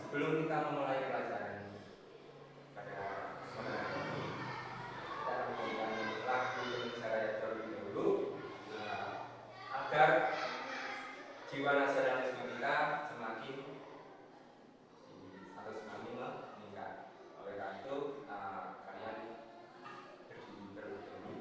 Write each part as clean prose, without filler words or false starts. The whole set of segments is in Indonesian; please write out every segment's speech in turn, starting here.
Sebelum kita memulai pelajaran pada sore hari ini, kita akan memberikan lagu Indonesia Raya terlebih dahulu agar jiwa nasionalisme kita semakin atau semakin meningkat. Oleh karena itu, kalian berdiri terlebih dahulu.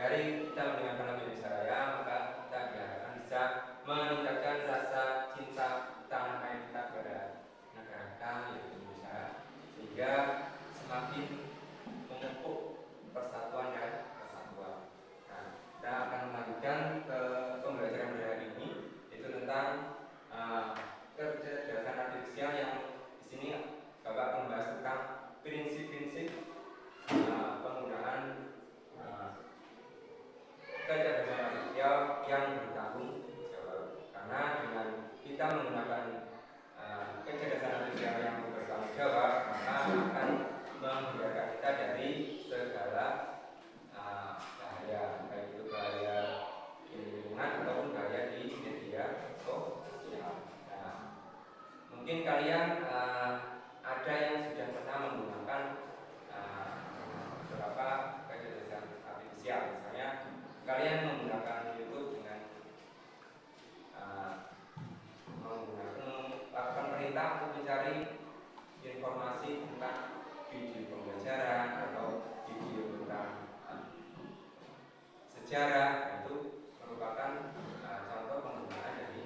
Dari kita mendengarkan lagu Indonesia Raya, maka kita diharapkan bisa meningkatkan rasa cinta tanah air kita kepada negara kita yaitu Indonesia, sehingga semakin memupuk persatuan dan kesatuan. Nah, kita akan melanjutkan ke pembelajaran pada hari ini, yaitu tentang kecerdasan artifisial yang di sini Bapak membahas tentang prinsip-prinsip penggunaan kecerdasan artifisial yang bertanggung jawab. Karena dengan kita menggunakan kecerdasan artifisial yang bertanggung jawab, maka akan menghindarkan kita dari segala bahaya, baik itu bahaya di lingkungan ataupun bahaya di media sosial. Nah, mungkin kalian ada yang sudah pernah menggunakan beberapa kecerdasan artifisial, misalnya kalian menggunakan YouTube dengan melakukan perintah untuk mencari informasi tentang video pembelajaran atau video tentang sejarah. Itu merupakan contoh penggunaan dari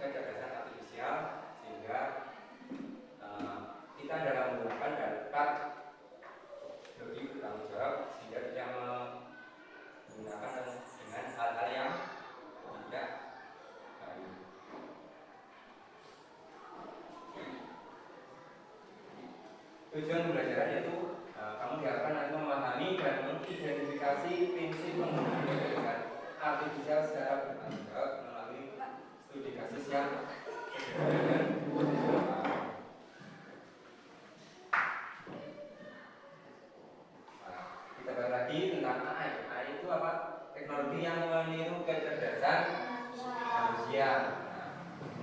kecerdasan artifisial, sehingga kita dalam menggunakan dapat lebih bertanggung jawab, sehingga tidak menggunakan dengan hal-hal yang tidak baik. Tujuan pembelajaran itu kamu diharapkan nanti memahami dan mengidentifikasi prinsip penggunaan kecerdasan artifisial secara bertanggung jawab melalui studi kasus yang kita bahas lagi tentang AI. AI itu apa? Teknologi yang meniru kecerdasan manusia.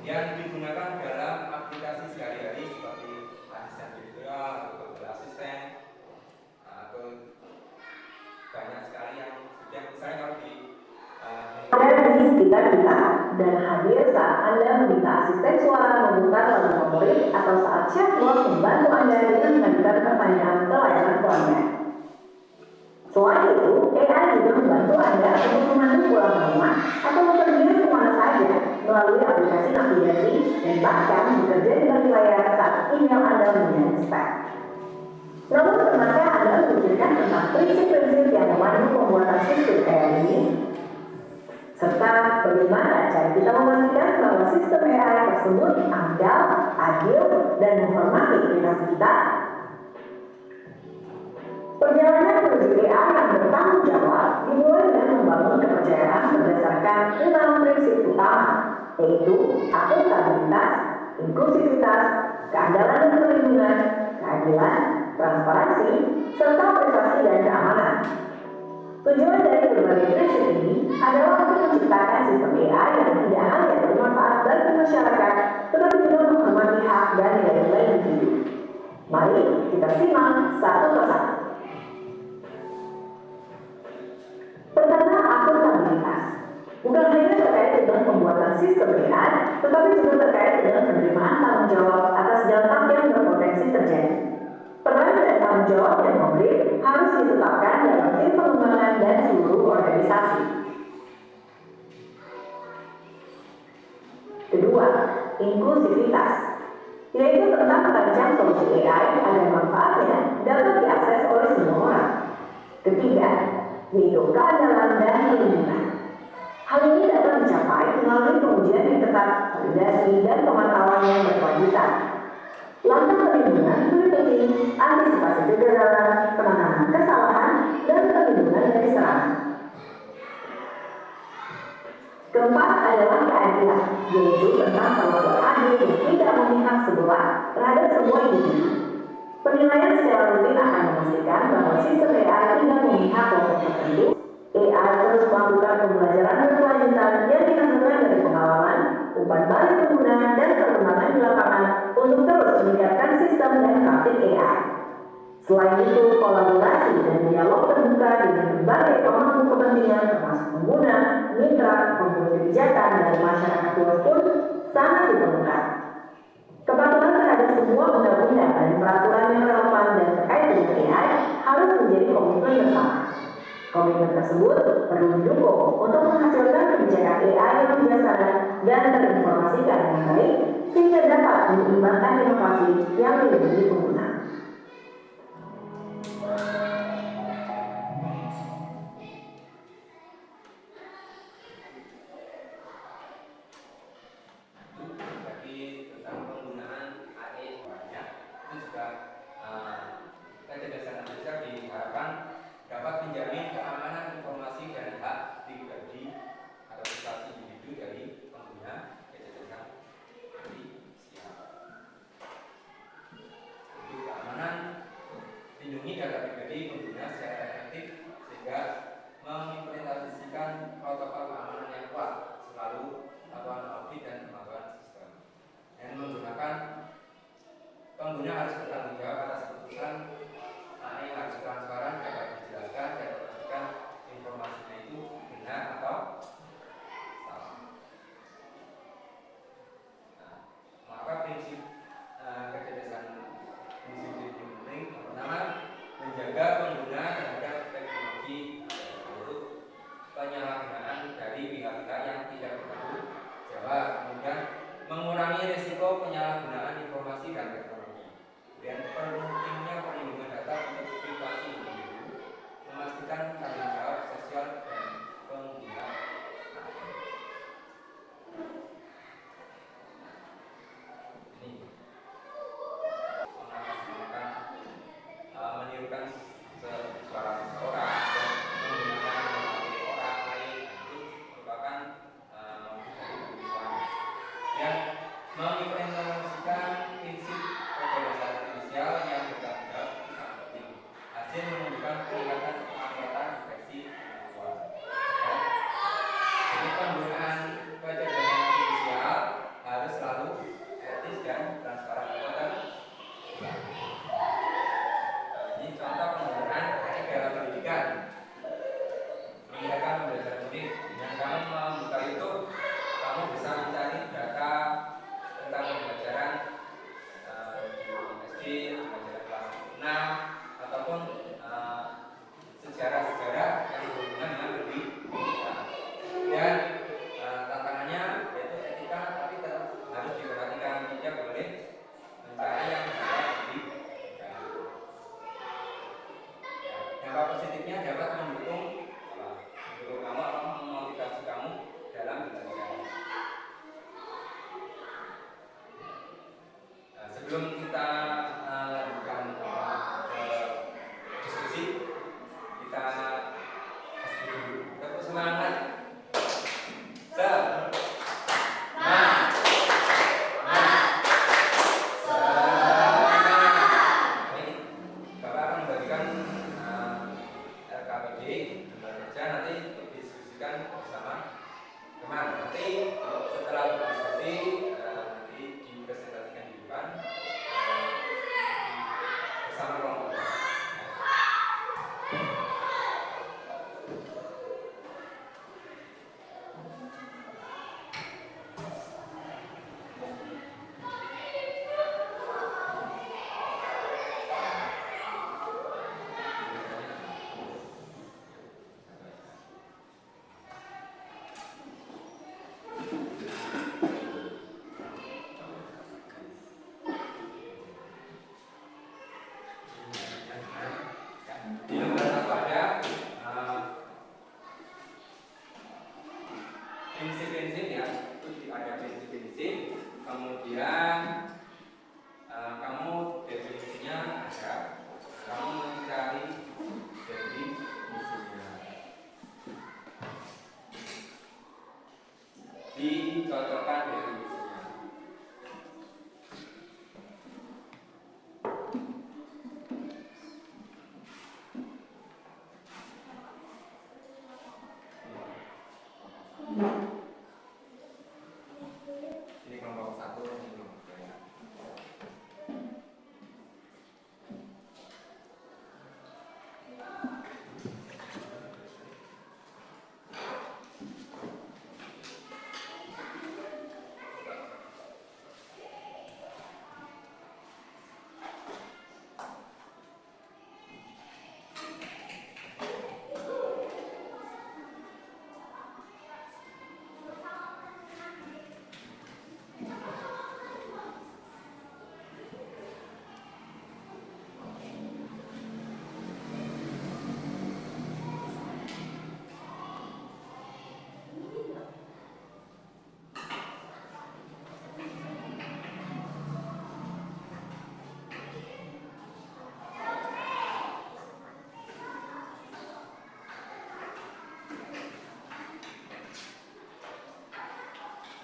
Yang digunakan dalam aplikasi sehari-hari seperti asisten virtual, Google Assistant, atau banyak sekali yang sudah, misalnya kalau di ada di sekitar kita dan hadir saat Anda meminta asisten suara memutar lagu favorit atau saat chatbot membantu Anda dengan mengajukan pertanyaan ke layanan pelanggan. Selain itu, AI juga membantu Anda untuk memandu pulang rumah atau bepergian ke melalui aplikasi navigasi, dan bahkan bekerja di balik layar saat email Anda menjadi spam. Namun, pernahkah Anda memikirkan tentang prinsip-prinsip yang memandu pembuatan sistem AI ini? Serta bagaimana cara kita memastikan bahwa sistem AI tersebut andal, adil, dan menghormati privasi kita? Perjalanan menuju AI yang bertanggung jawab dimulai dengan membangun kepercayaan berdasarkan 6 prinsip utama, yaitu akuntabilitas, inklusivitas, keandalan dan perlindungan, keadilan, transparansi, serta privasi dan keamanan. Tujuan dari berbagai prinsip ini adalah untuk menciptakan sistem AI yang tidak hanya bermanfaat bagi masyarakat, tetapi juga menghormati hak dan nilai-nilai individu. Mari kita simak satu persatu. Pertama, akuntabilitas. Bukan hanya terkait dengan pembuatan sistem AI, tetapi juga terkait dengan penerimaan tanggung jawab atas dampak yang berpotensi terjadi. Peran dan tanggung jawab yang konkret harus ditetapkan dalam tim pengembangan dan seluruh organisasi. Kedua, inklusivitas, yaitu tentang merancang solusi AI agar manfaatnya dapat diakses oleh semua orang. Ketiga, yaitu keandalan dan perlindungan. Hal ini dapat dicapai melalui pengujian yang ketat, validasi, dan pemantauan yang berkelanjutan. Langkah perlindungan meliputi antisipasi kegagalan, penanganan kesalahan, dan perlindungan dari serangan. Keempat adalah keadilan, yaitu tentang perlakuan adil yang tidak memihak sebelah terhadap semua individu. Penilaian secara rutin akan memastikan bahwa sistem AI tidak memihak kelompok tertentu. AI terus melakukan pembelajaran berkelanjutan yang dihasilkan dari pengalaman, umpan balik pengguna, dan perkembangan di lapangan untuk terus meningkatkan sistem dan praktik AI. Selain itu, kolaborasi dan dialog terbuka dengan berbagai pemangku kepentingan termasuk pengguna, mitra, pembuat kebijakan, dan masyarakat luas pun sangat diperlukan. Kepatuhan terhadap semua undang-undang dan peraturan yang relevan dan terkait dengan AI harus menjadi komitmen bersama. Komitmen tersebut perlu didukung untuk menghasilkan kebijakan AI yang berdasarkan dan terinformasikan dengan baik sehingga dapat menyeimbangkan inovasi yang melindungi pengguna. Bagi tentang penggunaan AI banyak, itu juga kecerdasan artifisial diharapkan dapat menjamin keamanan informasi dan hak pribadi atau privasi individu dari pengguna kecerdasan artifisial. Untuk keamanan, lindungi data pribadi pengguna secara efektif sehingga mengimplementasikan protokol keamanan yang kuat, selalu melakukan audit dan pemantauan sistem. Dan menggunakan pengguna harus bertanggung jawab atas keputusan AI yang harus transparan, dapat dijelaskan dan memastikan informasinya itu benar atau salah. Nah, maka prinsip kecerdasan artifisial penting yang pertama menjaga pengguna terhadap teknologi, yaitu penyalahgunaan dari pihak-pihak yang tidak bertanggung jawab, kemudian mengurangi risiko penyalahgunaan informasi dan teknologi, dan pentingnya perlindungan data untuk privasi individu, memastikan tanggung jawab sosial dan pengguna. Ini mengatasnamakan menirukan suara seseorang dan menggunakan nama orang lain itu merupakan dari penipuan. Dan mengimplementasikan prinsip kecerdasan artifisial yang bertanggung jawab itu sangat penting. Hasil menunjukkan peningkatan kepatuhan deteksi penipuan. Jadi penggunaan kecerdasan artifisial harus selalu etis dan transparan. Ini contoh penggunaan AI dalam pendidikan. Meningkatkan pembelajaran murid. Dengan kamu membuka YouTube, kamu bisa mencari data tentang Baik, Bapak akan membagikan LKPD lembar kerja nanti didiskusikan bersama teman. Nanti setelah berdiskusi nanti dipresentasikan di depan bersama kelompok. Di lembar satu ada prinsip-prinsip ya, itu ada prinsip-prinsip, kemudian kamu definisinya ada, kamu mencari definisinya, dicocokkan definisinya. Ini kelompok satu, ini kelompok dua.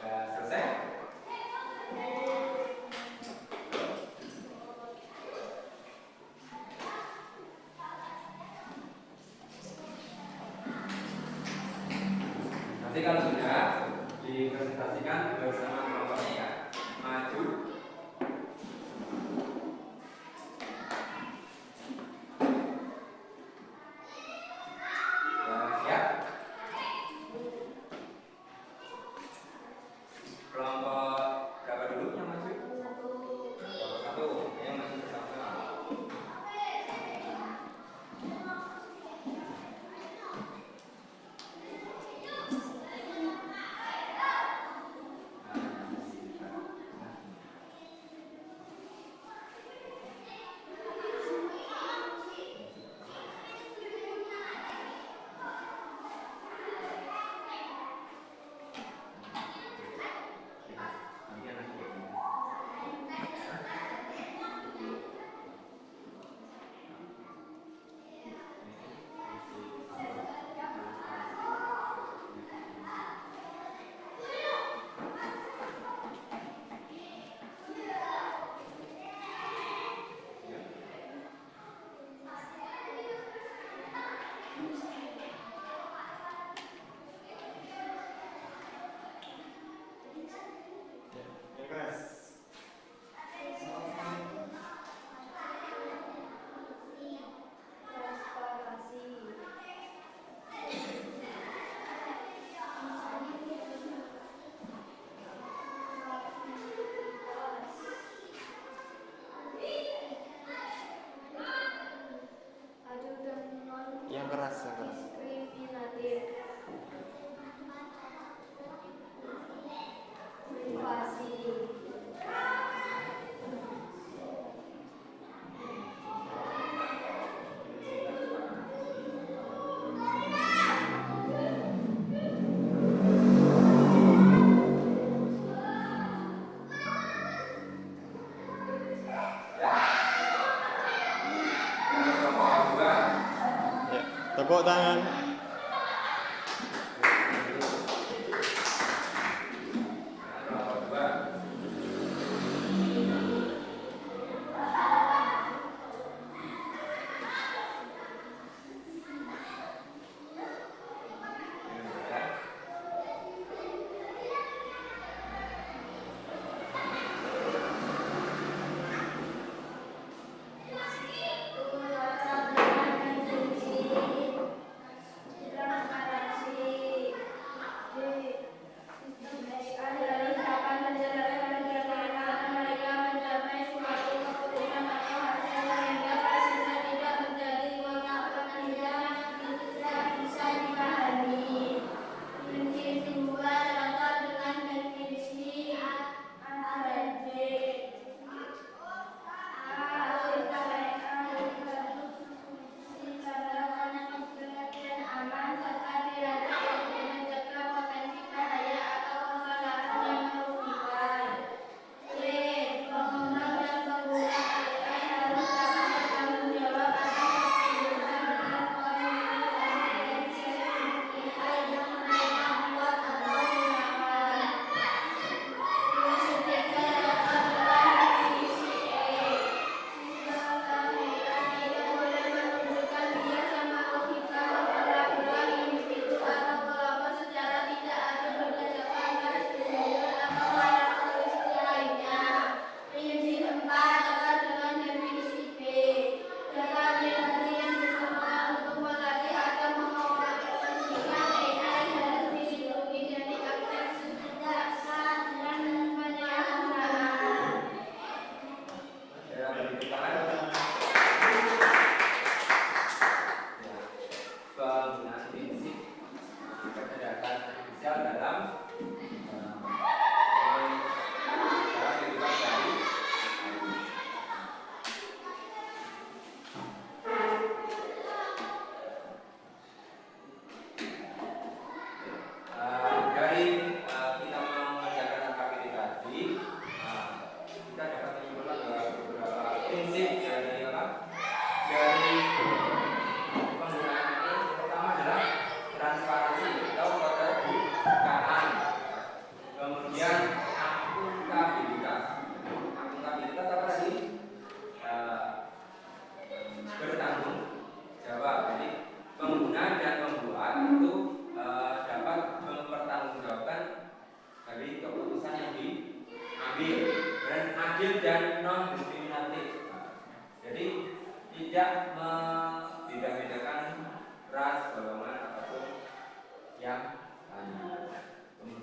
Selesai? Nanti kalau sudah dipresentasikan bersama kelompoknya ya, maju. Siap? Kelompok berapa dulu yang maju? Kelompok satu, yang maju bersama-sama.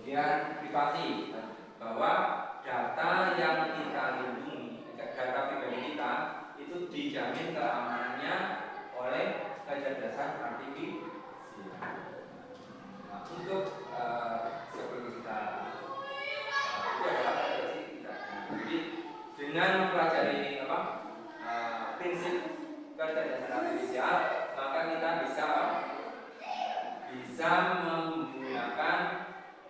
kemudian privasi, bahwa data yang kita lindungi, data pribadi kita itu dijamin keamanannya oleh kecerdasan artifisial. Nah, untuk sebelum kita itu adalah referensi kita. Jadi dengan mempelajari prinsip kecerdasan artifisial, maka kita bisa menggunakan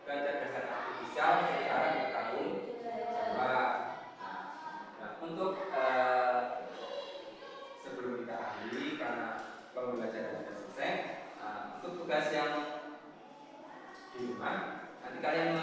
kecerdasan artifisial secara bertanggung jawab. Nah, untuk sebelum kita akhiri karena pembelajaran sudah selesai, untuk tugas yang di rumah nanti kalian